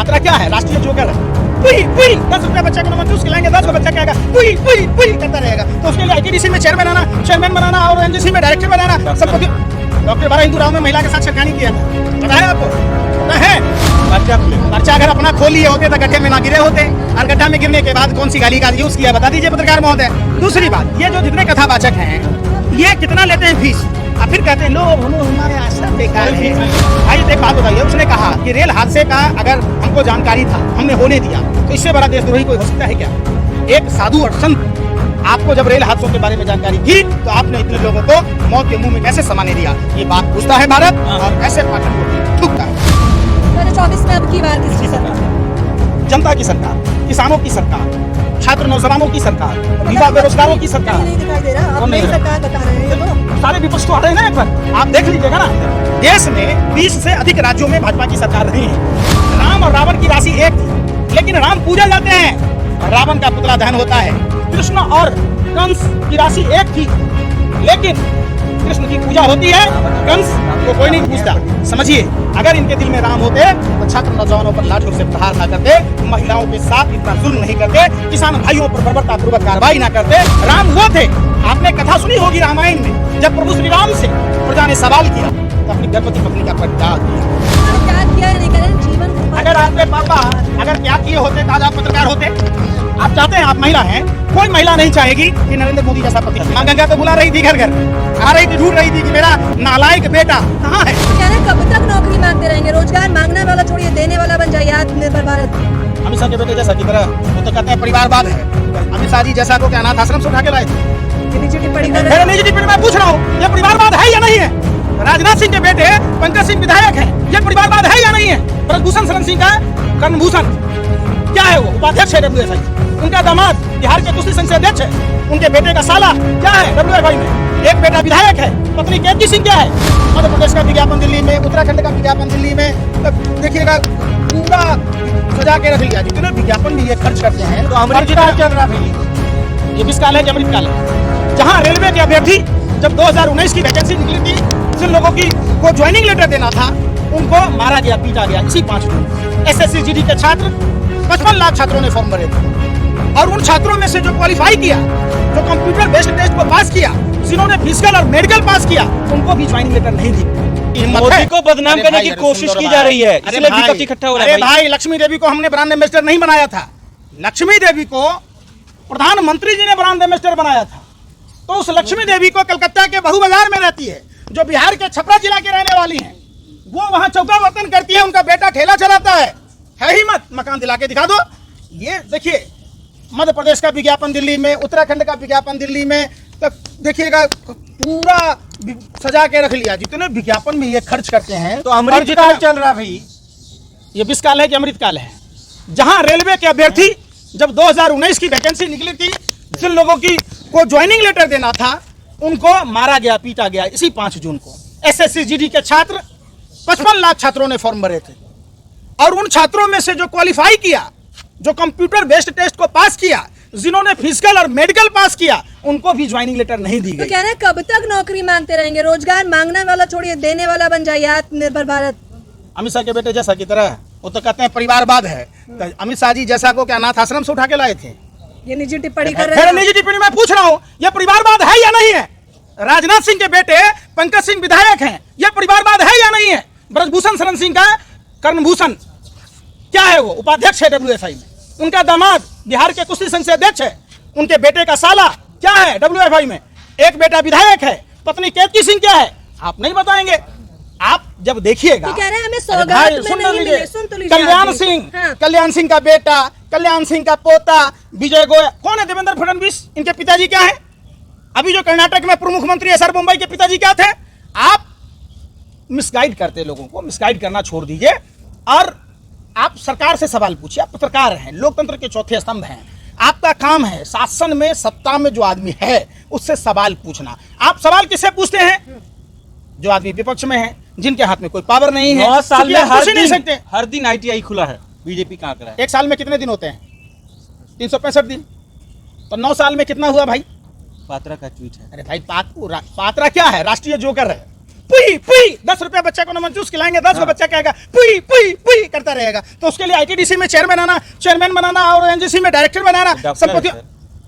पात्रा क्या है? राष्ट्रीय जोकर है। पुई पुई 10 रुपया बच्चा को नमक खिलाएंगे, 10 को बच्चा कहेगा पुई पुई पुई करता रहेगा। तो उसके लिए आईटीडीसी में चेयरमैन बनाना और एनजीसी में डायरेक्टर बनाना सबको। डॉक्टर बारा हिंदू राव में महिला के साथ छेड़खानी किया था, पता है आपको? पता है? पर्चा अगर अपना खोल लिए होते तो गड्ढे में ना गिरे होते, और गड्ढा में गिरने के बाद कौन सी गाली का यूज किया बता दीजिए पत्रकार महोदय। दूसरी बात, ये जो जितने कथावाचक हैं ये कितना लेते हैं फीस, और फिर कहते हैं लो हमारे आश्रम बेकार है। भाई एक बात बताइए, उसने कहा कि रेल हादसे का अगर हमको जानकारी था हमने होने दिया, तो इससे बड़ा देशद्रोही कोई हो सकता है क्या? एक साधु और संत आपको जब रेल हादसों के बारे में जानकारी थी तो आपने इतने लोगों को मौत के मुंह में कैसे समाने दिया? ये बात पूछता है भारत और ऐसे पाठक को थूकता है। 2024 में अब की बार किसकी सरकार? जनता की सरकार, किसानों की सरकार, छात्र नौजवानों की सरकार, युवा बेरोजगारों की सरकार। नहीं दिखाई दे रहा, आप नई सरकार बता रहे हैं। ये तो सारे विपक्ष तो आ रहे हैं ना, एक बार आप देख लीजिएगा ना। देश में 20 से अधिक राज्यों में भाजपा की सरकार रही है। राम और रावण की राशि एक थी, लेकिन राम पूजा जाते हैं, रावण का पुतला दहन होता है। कृष्ण और कंस की राशि एक थी, लेकिन कृष्ण की पूजा होती है, कंस को कोई नहीं पूछता। समझिए, अगर इनके दिल में राम होते तो छात्र नौजवानों पर लाठियों से प्रहार न करते, महिलाओं के साथ इतना जुल्म नहीं करते, किसान भाइयों पर बर्बरतापूर्वक कार्रवाई न करते। राम वो थे, आपने कथा सुनी होगी रामायण में, जब प्रभु श्री राम से प्रजा ने सवाल किया तो अपनी गर्भवती पत्नी का परित्याग किया। जीवन अगर आपके पापा अगर क्या किए होते तो आज आप पत्रकार होते? आप चाहते हैं, आप महिला हैं, कोई महिला नहीं चाहेगी कि नरेंद्र मोदी जैसा पति। माँ गंगा तो बुला रही थी, घर घर आ रही थी, ढूंढ रही थी कि मेरा नालायक बेटा कहाँ है। कह रहे कब तक नौकरी मांगते रहेंगे? रोजगार मांगने वाला छोड़िए, देने वाला बन जाइए आत्मनिर्भर भारत। अमित शाह के बेटे जैसा की तरह वो तो कहते हैं परिवारवाद है। अमित शाह जी जैसा को क्या अनाथ आश्रम से उठा के लाए थे? निजी टिप्पणी कर रहे हैं। निजी टिप्पणी मैं पूछ रहा हूँ, ये परिवारवाद है या नहीं है? राजनाथ सिंह के बेटे पंकज सिंह विधायक है, ये परिवारवाद है या नहीं है? ब्रजभूषण शरण सिंह का कर्णभूषण क्या है? वो उपाध्यक्ष है WFI। उनका दामाद बिहार के कुश्ती संघ से अध्यक्ष है। उनके बेटे का साला क्या है WFI में? एक बेटा विधायक है, पत्नी केतकी सिंह क्या है? मध्य प्रदेश का विज्ञापन दिल्ली में, उत्तराखंड का विज्ञापन दिल्ली में, तो देखिएगा पूरा सजा के रख लिया। जितने विज्ञापन भी ये खर्च करते हैं तो अमृत चल रहा है। ये किस काल है कि अमृत काल है? जहाँ रेलवे के अभ्यर्थी जब 2019 की वैकेंसी निकली थी, जिन लोगों की को ज्वाइनिंग लेटर देना था उनको मारा गया, पीटा गया इसी 5 जून। SSC GD के छात्र 55 लाख छात्रों ने फॉर्म भरे थे, और उन छात्रों में से जो क्वालिफाई किया, जो कंप्यूटर बेस्ड टेस्ट को पास किया, जिन्होंने फिजिकल और मेडिकल पास किया, उनको भी ज्वाइनिंग लेटर नहीं दी। मोदी को बदनाम करने की कोशिश की जा रही है, इसलिए विपक्ष इकट्ठा हो रहा है। अरे भाई, लक्ष्मी देवी को हमने ब्रांड एम्बेसडर नहीं बनाया था, लक्ष्मी देवी को प्रधानमंत्री जी ने ब्रांड एम्बेसडर बनाया था। तो उस लक्ष्मी देवी को कलकत्ता के बहू बाजार में रहती है, जो बिहार के छपरा जिला के रहने वाली हैं, वो वहां चौका बर्तन करती है, उनका बेटा ठेला चलाता है ही मत? मकान दिला के दिखा दो। ये देखिए, मध्य प्रदेश का विज्ञापन दिल्ली में, उत्तराखंड का विज्ञापन दिल्ली में, तो देखिएगा पूरा सजा के रख लिया। जितने विज्ञापन में ये खर्च करते हैं तो अमृत काल चल रहा भाई। ये विष काल है कि अमृत काल है? जहां रेलवे के अभ्यर्थी जब 2019 की वैकेंसी निकली थी, जिन लोगों की को ज्वाइनिंग लेटर देना था उनको मारा गया, पीटा गया इसी 5 जून को। SSC GD के छात्र 55 लाख छात्रों ने फॉर्म भरे थे, और उन छात्रों में से जो क्वालिफाई किया, जो कंप्यूटर बेस्ड टेस्ट को पास किया, जिन्होंने फिजिकल और मेडिकल पास किया, उनको भी ज्वाइनिंग लेटर नहीं दी गई। तो कह रहे हैं कब तक नौकरी मांगते रहेंगे? रोजगार मांगने वाला छोड़िए, देने वाला बन जाइए आत्मनिर्भर भारत। अमित शाह के बेटे जैसा की तरह वो तो कहते हैं परिवारवाद है। तो अमित शाह जी जैसा को क्या अनाथ आश्रम से उठा के लाए थे? ये निजी टिप्पणी कर रहे हैं। निजी टिप्पणी मैं पूछ रहा हूँ, ये परिवारवाद है या नहीं है? राजनाथ सिंह के बेटे पंकज सिंह विधायक हैं, ये परिवारवाद है या नहीं है? ब्रजभूषण शरण सिंह का कर्णभूषण क्या है? वो उपाध्यक्ष है WFI में। उनका दामाद बिहार के कुश्ती संघ से अध्यक्ष है। उनके बेटे का साला क्या है WFI में? एक बेटा विधायक है, पत्नी केतकी सिंह क्या है? आप नहीं बताएंगे। आप जब देखिएगा, कह रहे हैं हमें सौगात में नहीं मिले। सुन तो लीजिए, कल्याण सिंह का बेटा, कल्याण सिंह का पोता विजय गोयल। कौन है? देवेंद्र फडणवीस। इनके पिताजी क्या है? अभी जो कर्नाटक में प्रमुख मंत्री SR बोम्मई के पिताजी क्या थे? आप मिसगाइड करते लोगों को, मिसगाइड करना छोड़ दीजिए और आप सरकार से सवाल पूछिए। आप पत्रकार हैं, लोकतंत्र के चौथे स्तंभ हैं। आपका काम है शासन में, सत्ता में जो आदमी है उससे सवाल पूछना। आप सवाल किससे पूछते हैं? जो आदमी विपक्ष में है, जिनके हाथ में कोई पावर नहीं है। 9 साल में हर दिन ITI खुला है, बीजेपी कहाँ करा है? एक साल में कितने दिन होते हैं? 365 दिन। तो 9 साल में कितना हुआ भाई? पात्रा का ट्वीट है। अरे भाई, पात्रा क्या है? राष्ट्रीय जोकर है। पुई पुई, 10 रुपया बच्चा को नमक जूस खिलाएंगे, 10 को बच्चा कहेगा पुई पुई पुई करता रहेगा। तो उसके लिए आईटीडीसी में चेयरमैन बनाना और एनजीसी में डायरेक्टर बनाना सब कुछ।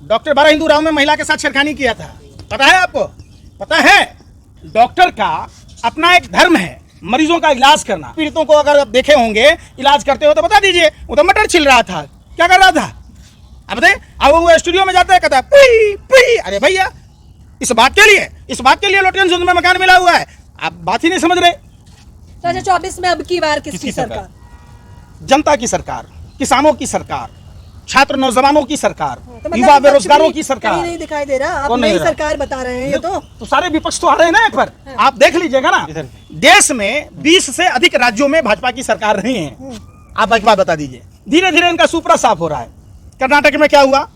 डॉक्टर बारा हिंदू राव में महिला के साथ छेड़खानी किया था, पता है आपको? पता है? डॉक्टर का अपना एक धर्म है, मरीजों का इलाज करना। पीड़ितों को अगर आप देखे होंगे इलाज करते हो तो बता दीजिए। वो तो मटर छिल रहा था, क्या कर रहा था? अब बताइए। अब वो स्टूडियो में जाता है, कहता है पुई पुई। अरे भैया, इस बात के लिए लोटियन जोन में मकान मिला हुआ है, आप बात ही नहीं समझ रहे। 2024 में अब की बार किसकी सरकार? जनता की सरकार, किसानों की सरकार, छात्र नौजवानों की सरकार, तो मतलब युवा बेरोजगारों कहीं की सरकार। नहीं दिखाई दे रहा, आप कौन नहीं नई दे रहा? सरकार बता रहे हैं। ये तो सारे विपक्ष तो आ रहे हैं ना एक पर। आप देख लीजिएगा ना, देश में 20 से अधिक राज्यों में भाजपा की सरकार नहीं है। आप एक बात बता दीजिए, धीरे धीरे इनका सुपड़ा साफ हो रहा है। कर्नाटक में क्या हुआ?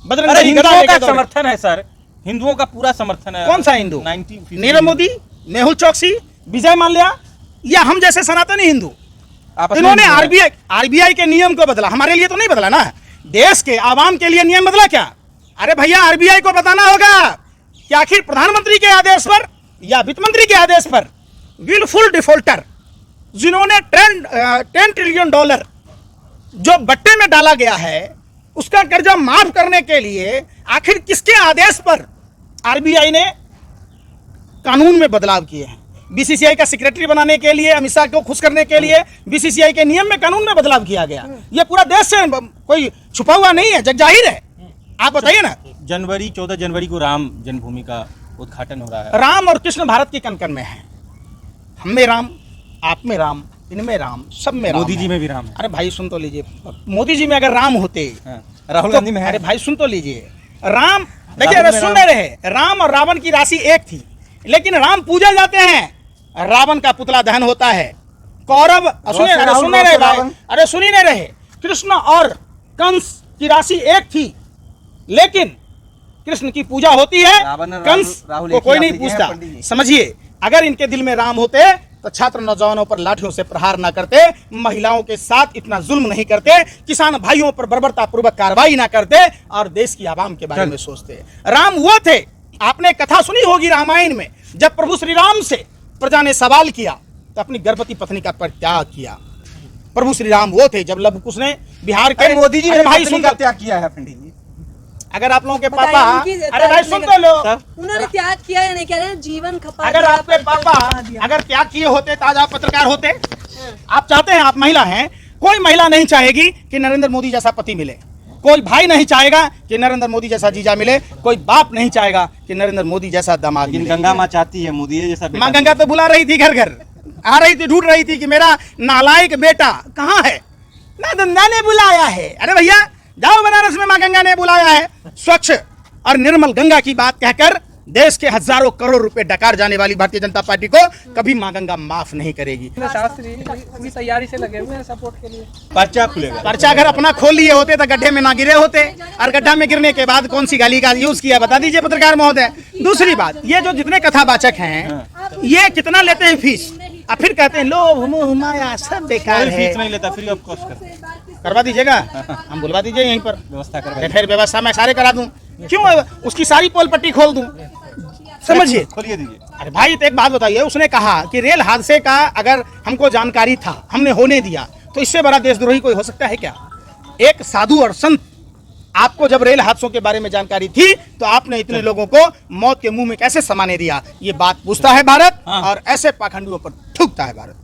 बजरंग दल हिंदुओं का समर्थन है सर, हिंदुओं का पूरा समर्थन है। कौन सा हिंदू? 1950 नीरव मोदी, मेहुल चौकसी, विजय माल्या या हम जैसे सनातनी हिंदू? इन्होंने आरबीआई के नियम को बदला, हमारे लिए तो नहीं बदला ना, देश के आवाम के लिए नियम बदला क्या? अरे भैया, आरबीआई को बताना होगा कि आखिर प्रधानमंत्री के आदेश पर या वित्त मंत्री के आदेश पर विलफुल डिफॉल्टर जिन्होंने 10 ट्रिलियन डॉलर जो बट्टे में डाला गया है उसका कर्जा माफ करने के लिए आखिर किसके आदेश पर आरबीआई ने कानून में बदलाव किए हैं? बीसीसीआई का सेक्रेटरी बनाने के लिए, अमित शाह को खुश करने के लिए बीसीसीआई के नियम में, कानून में बदलाव किया गया। ये पूरा देश से कोई छुपा हुआ नहीं है, जग जाहिर है। आप बताइए ना। 14 जनवरी को राम जन्मभूमि का उद्घाटन हो रहा है। राम और कृष्ण भारत के कण कण में है। हम में राम, आप में राम, इनमें राम, सब में राम। मोदी जी में भी राम है। अरे भाई सुन तो लीजिए, मोदी जी में अगर राम होते, राहुल गांधी में है। अरे भाई सुन तो लीजिए, राम देखिए, अरे सुन नहीं रहे, राम और रावण की राशि एक थी, लेकिन राम पूजा जाते हैं, रावण का पुतला दहन होता है। कौरव सुने रहे भाई, अरे सुनी नहीं रहे, कृष्ण और कंस की राशि एक थी, लेकिन कृष्ण की पूजा होती है, कंस को कोई नहीं पूछता। समझिए, अगर इनके दिल में राम होते तो छात्र नौजवानों पर लाठियों से प्रहार ना करते, महिलाओं के साथ इतना जुल्म नहीं करते, किसान भाइयों पर बर्बरता पूर्वक कार्रवाई ना करते और देश की आवाम के बारे में सोचते। राम वो थे, आपने कथा सुनी होगी रामायण में, जब प्रभु श्री राम से प्रजा ने सवाल किया तो अपनी गर्भवती पत्नी का परित्याग किया। प्रभु श्री राम वो थे जब लव कुश ने बिहार के मोदी जी ने भाई सुन त्याग किया है पंडित जी। अगर आप लोगों के पापा, अरे भाई सुन तो लो, उन्होंने त्याग किया या नहीं किया, जीवन खपा अगर आपके पापा अगर त्याग किए होते तो आज आप पत्रकार होते। आप चाहते हैं, आप महिला हैं, कोई महिला नहीं चाहेगी कि नरेंद्र मोदी जैसा पति मिले, कोई भाई नहीं चाहेगा कि नरेंद्र मोदी जैसा जीजा मिले, कोई बाप नहीं चाहेगा कि नरेंद्र मोदी जैसा दामाद मिले। गंगा माँ चाहती है मोदी जैसा। माँ गंगा तो बुला रही थी, घर घर आ रही थी, ढूंढ रही थी कि मेरा नालायक बेटा कहाँ है, ना गंगा ने बुलाया है। अरे भैया जाओ, बनारस में माँ गंगा ने बुलाया है। स्वच्छ और निर्मल गंगा की बात कहकर देश के हजारों करोड़ रुपए डकार जाने वाली भारतीय जनता पार्टी को कभी माँ गंगा माफ नहीं करेगी। शास्त्री तैयारी से लगे हुए हैं सपोर्ट के लिए। पर्चा खुलेगा। पर्चा अगर अपना खोल लिए होते तो गड्ढे में ना गिरे होते, और गड्ढा में गिरने के बाद कौन सी गाली का यूज किया बता दीजिए पत्रकार महोदय। दूसरी बात, ये जो जितने कथावाचक हैं ये कितना लेते हैं फीस, और फिर कहते हैं लोभ मोह माया सब बेकार है। फीस नहीं लेता, फ्री ऑफ कॉस्ट करवा दीजिएगा, हम बुलवा दीजिए यहीं पर, व्यवस्था करवा। फिर व्यवस्था मैं सारे करा दूं, क्यों उसकी सारी पोल पट्टी खोल दूं, समझिए। खोलिए दीजिए। अरे भाई तो एक बात बताइए, उसने कहा कि रेल हादसे का अगर हमको जानकारी था, हमने होने दिया, तो इससे बड़ा देशद्रोही कोई हो सकता है क्या? एक साधु और संत, आपको जब रेल हादसों के बारे में जानकारी थी तो आपने इतने लोगों को मौत के मुंह में कैसे समाने दिया? ये बात पूछता है भारत, और ऐसे पाखंडियों पर थूकता है भारत।